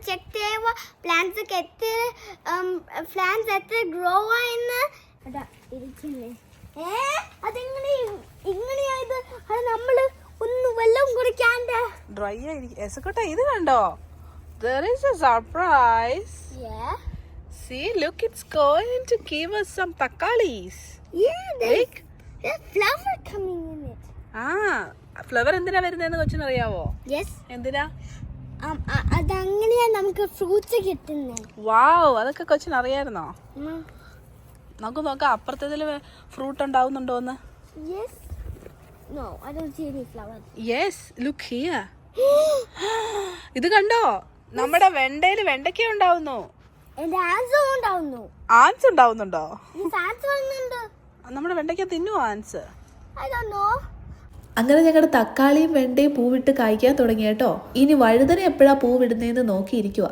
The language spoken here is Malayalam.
ചെക്ക് ചെയ്യുക പ്ലാന്റ്സ് ഒക്കെ എത്ര ഗ്രോ ആയെന്ന്. അതാ ഇരിക്കുന്നേ. ഇങ്ങനെയായത് അത് നമ്മള് ഒന്ന് വെള്ളം കുടിക്കാണ്ട് ഡ്രൈ ആയിരിക്കും. എസക്കോട്ടെ ഇത് കണ്ടോ? There is a surprise. Yeah. See, look, it's going to give us some takkalis. Yeah, there's flower coming in it. Flower എന്തിനാ വരുന്നതെന്ന് കൊച്ചിനറിയാവോ? Yes. എന്തിനാ? അതങ്ങനെയാ നമുക്ക് ഫ്രൂട്ട്സ് കിട്ടുന്നത്. വാവ്, അതൊക്കെ കൊച്ചിനറിയായിരുന്നോ? നമുക്ക് നോക്കാം അപ്പുറത്തതില് fruit ഉണ്ടാവുന്നുണ്ടോന്ന്. Yes. No, I don't see any flowers. Yes, look here. ഇത് കണ്ടോ? നമ്മുടെ വെണ്ടയില് വെണ്ടയ്ക്ക ഉണ്ടാവുന്നു. ആൻസ് ഉണ്ടാവുന്നുണ്ടോ? നമ്മുടെ വെണ്ടയ്ക്ക തിന്നുവോ ആൻസ്? അങ്ങനെ ഞങ്ങളുടെ തക്കാളിയും വെണ്ടയും പൂവിട്ട് കായ്ക്കാൻ തുടങ്ങി കേട്ടോ. ഇനി വഴുതന എപ്പോഴാ പൂവിടുന്നതെന്ന് നോക്കിയിരിക്കുക.